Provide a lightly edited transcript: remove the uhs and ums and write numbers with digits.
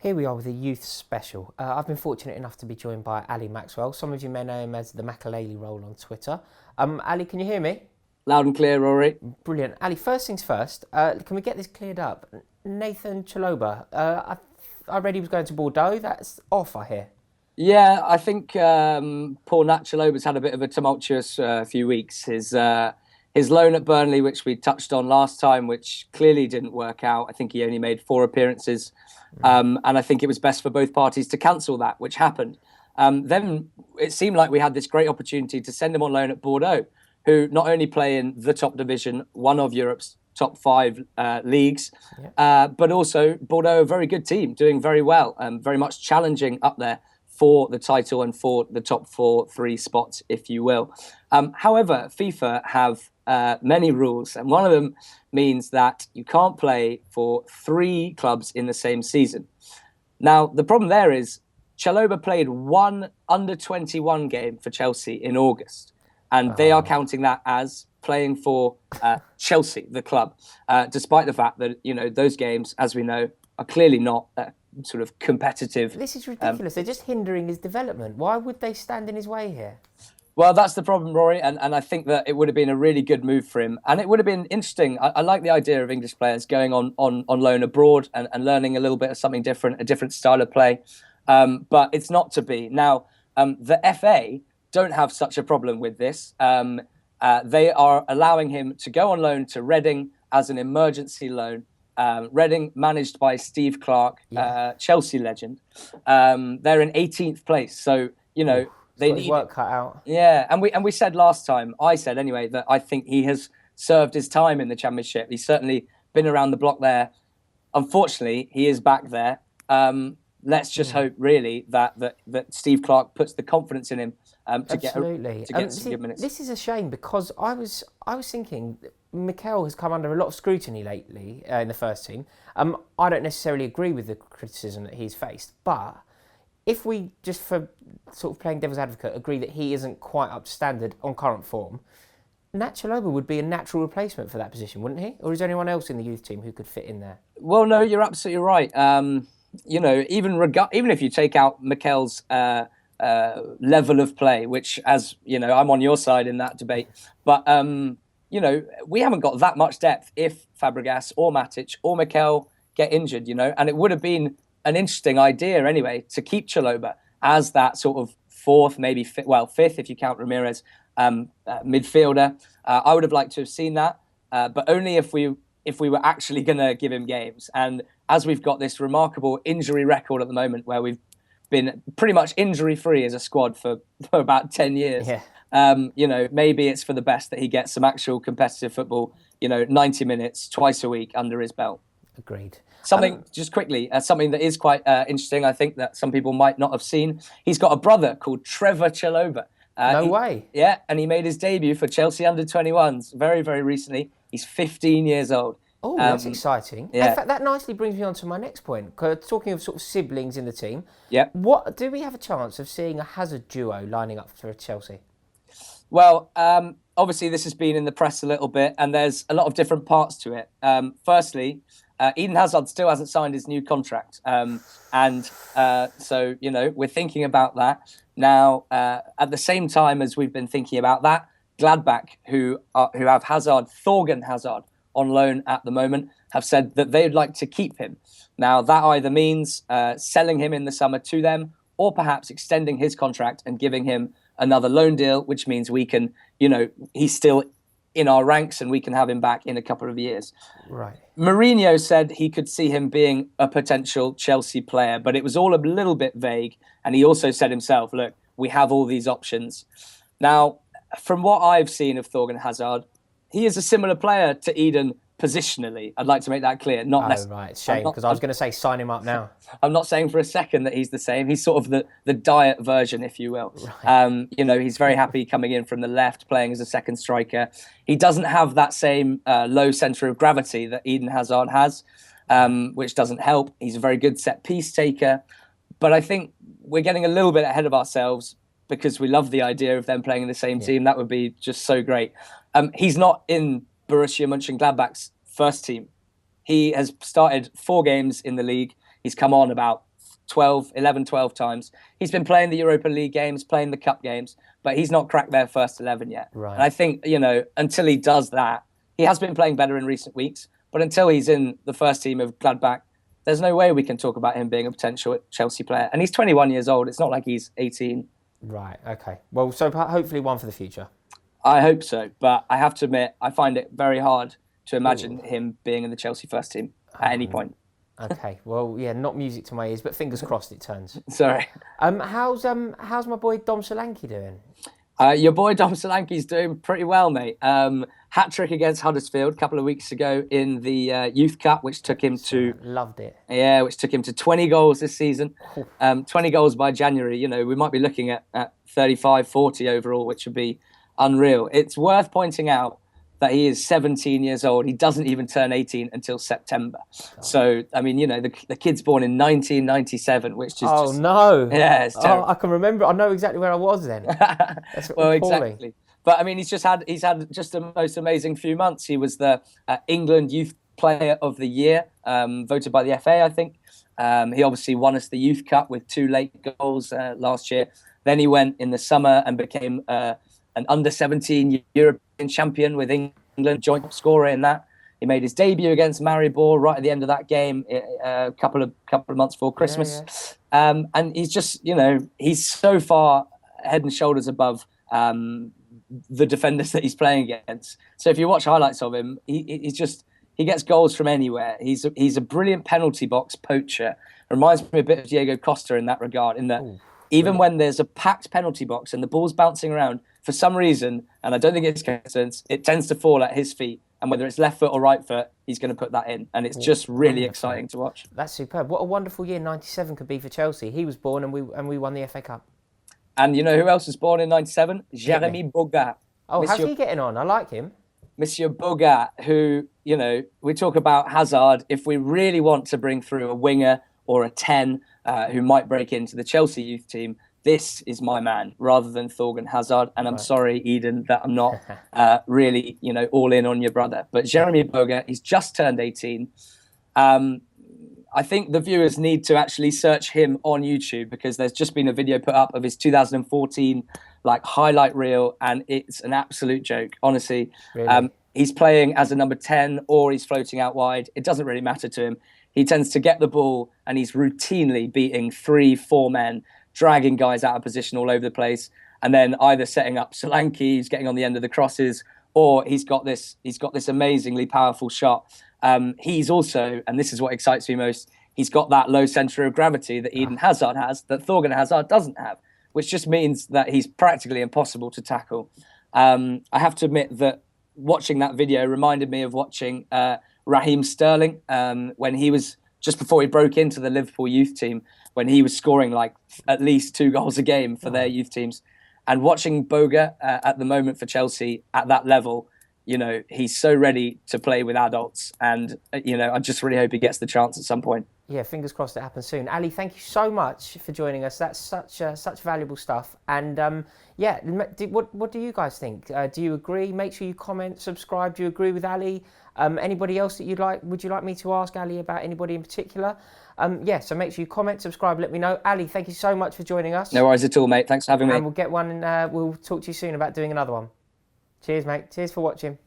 Here we are with a youth special. I've been fortunate enough to be joined by Ali Maxwell. Some of you may know him as the Makaleli role on Twitter. Ali, can you hear me? Loud and clear, Rory. Brilliant. Ali, first things first, can we get this cleared up? Nathan Chalobah, I read he was going to Bordeaux. That's off, I hear. Yeah, I think poor Nat Chalobah's had a bit of a tumultuous few weeks. His loan at Burnley, which we touched on last time, which clearly didn't work out. I think he only made 4 appearances. And I think it was best for both parties to cancel that, which happened. Then it seemed like we had this great opportunity to send him on loan at Bordeaux, who not only play in the top division, one of Europe's top 5 leagues, but also Bordeaux, a very good team, doing very well, very much challenging up there for the title and for the top 3 spots, if you will. However, FIFA have many rules, and one of them means that you can't play for 3 clubs in the same season. Now, the problem there is Chalobah played 1 under-21 game for Chelsea in August, and they are counting that as playing for Chelsea, the club, despite the fact that, you know, those games, as we know, are clearly not sort of competitive. This is ridiculous. They're just hindering his development. Why would they stand in his way here? Well, that's the problem, Rory, and I think that it would have been a really good move for him. And it would have been interesting. I like the idea of English players going on loan abroad and learning a little bit of something different, a different style of play. But it's not to be. Now, the FA don't have such a problem with this. They are allowing him to go on loan to Reading as an emergency loan. Reading, managed by Steve Clarke, Chelsea legend. They're in 18th place. So, you know, they need work cut out. Yeah, and we said last time, I said anyway, that I think he has served his time in the Championship. He's certainly been around the block there. Unfortunately, he is back there. Let's just hope, really, that Steve Clarke puts the confidence in him to get some good minutes. This is a shame because I was thinking Mikel has come under a lot of scrutiny lately in the first team. I don't necessarily agree with the criticism that he's faced, but if we, just for sort of playing devil's advocate, agree that he isn't quite up to standard on current form, Nat Chalobah would be a natural replacement for that position, wouldn't he? Or is there anyone else in the youth team who could fit in there? Well, no, you're absolutely right. You know, even if you take out Mikel's level of play, which, as you know, I'm on your side in that debate, but you know, we haven't got that much depth if Fabregas or Matic or Mikel get injured, you know, and it would have been an interesting idea anyway to keep Chalobah as that sort of 4th, maybe 5th if you count Ramirez, midfielder. I would have liked to have seen that, but only if we were actually going to give him games. And as we've got this remarkable injury record at the moment, where we've been pretty much injury-free as a squad for about 10 years, you know, maybe it's for the best that he gets some actual competitive football, you know, 90 minutes twice a week under his belt. Agreed. Something, just quickly, something that is quite interesting, I think, that some people might not have seen. He's got a brother called Trevor Chalobah. No way. Yeah, and he made his debut for Chelsea under-21s very, very recently. He's 15 years old. Oh, that's exciting. Yeah. In fact, that nicely brings me on to my next point. Talking of sort of siblings in the team, yeah. Do we have a chance of seeing a Hazard duo lining up for Chelsea? Well, obviously this has been in the press a little bit, and there's a lot of different parts to it. Firstly, Eden Hazard still hasn't signed his new contract. So, you know, we're thinking about that. Now, at the same time as we've been thinking about that, Gladbach, who have Thorgan Hazard on loan at the moment, have said that they'd like to keep him. Now, that either means selling him in the summer to them, or perhaps extending his contract and giving him another loan deal, which means we can, you know, he's still in our ranks and we can have him back in a couple of years. Right. Mourinho said he could see him being a potential Chelsea player, but it was all a little bit vague. And he also said himself, look, we have all these options. Now, from what I've seen of Thorgan Hazard, he is a similar player to Eden positionally. I'd like to make that clear. Right. Shame, because I was going to say sign him up now. I'm not saying for a second that he's the same. He's sort of the diet version, if you will. Right. You know, he's very happy coming in from the left, playing as a second striker. He doesn't have that same low centre of gravity that Eden Hazard has, which doesn't help. He's a very good set-piece taker. But I think we're getting a little bit ahead of ourselves because we love the idea of them playing in the same team. That would be just so great. He's not in Borussia Mönchengladbach's first team. He has started 4 games in the league. He's come on about 11, 12 times. He's been playing the Europa League games, playing the cup games, but he's not cracked their first 11 yet. Right. And I think, until he does that, he has been playing better in recent weeks, but until he's in the first team of Gladbach, there's no way we can talk about him being a potential Chelsea player. And he's 21 years old. It's not like he's 18. Right, okay. Well, so hopefully one for the future. I hope so, but I have to admit, I find it very hard to imagine him being in the Chelsea first team at any point. Okay, well, yeah, not music to my ears, but fingers crossed it turns. Sorry. How's my boy Dom Solanke doing? Your boy Dom Solanke's doing pretty well, mate. Hat-trick against Huddersfield a couple of weeks ago in the Youth Cup, which took him to... Loved it. Yeah, which took him to 20 goals this season. 20 goals by January. We might be looking at 35, 40 overall, which would be unreal. It's worth pointing out that he is 17 years old. He doesn't even turn 18 until September. So, I mean, the kid's born in 1997, which is just... no. Yeah, it's terrible. I can remember. I know exactly where I was then. That's well, appalling. exactly. But, I mean, he's had just the most amazing few months. He was the England Youth Player of the Year, voted by the FA, I think. He obviously won us the Youth Cup with 2 late goals last year. Then he went in the summer and became an under-17 European champion with England, joint scorer in that. He made his debut against Maribor right at the end of that game, a couple of months before Christmas. Yeah. And he's just, he's so far head and shoulders above the defenders that he's playing against. So if you watch highlights of him, he gets goals from anywhere. He's a brilliant penalty box poacher. Reminds me a bit of Diego Costa in that regard, in that even when there's a packed penalty box and the ball's bouncing around, for some reason, and I don't think it's coincidence, it tends to fall at his feet. And whether it's left foot or right foot, he's going to put that in. And it's just really exciting to watch. That's superb. What a wonderful year 97 could be for Chelsea. He was born and we won the FA Cup. And you know who else was born in 97? Jeremy Boga. Oh, how's he getting on? I like him. Monsieur Boga, who, we talk about Hazard. If we really want to bring through a winger or a 10 who might break into the Chelsea youth team, this is my man, rather than Thorgan Hazard. And I'm sorry, Eden, that I'm not really, all in on your brother. But Jeremy Boga, he's just turned 18. I think the viewers need to actually search him on YouTube, because there's just been a video put up of his 2014 highlight reel, and it's an absolute joke, honestly. Really? He's playing as a number 10 or he's floating out wide. It doesn't really matter to him. He tends to get the ball and he's routinely beating 3-4 men, dragging guys out of position all over the place, and then either setting up Solanke, who's getting on the end of the crosses, or he's got this amazingly powerful shot. He's also, and this is what excites me most, he's got that low centre of gravity that Eden Hazard has, that Thorgan Hazard doesn't have, which just means that he's practically impossible to tackle. I have to admit that watching that video reminded me of watching Raheem Sterling when he was, just before he broke into the Liverpool youth team, when he was scoring at least 2 goals a game for their youth teams. And watching Boga at the moment for Chelsea at that level, he's so ready to play with adults. And, I just really hope he gets the chance at some point. Yeah, fingers crossed it happens soon. Ali, thank you so much for joining us. That's such valuable stuff. And what do you guys think? Do you agree? Make sure you comment, subscribe. Do you agree with Ali? Anybody else that would you like me to ask Ali about, anybody in particular? So make sure you comment, subscribe, let me know. Ali, thank you so much for joining us. No worries at all, mate. Thanks for having me. And we'll get one, and we'll talk to you soon about doing another one. Cheers, mate. Cheers for watching.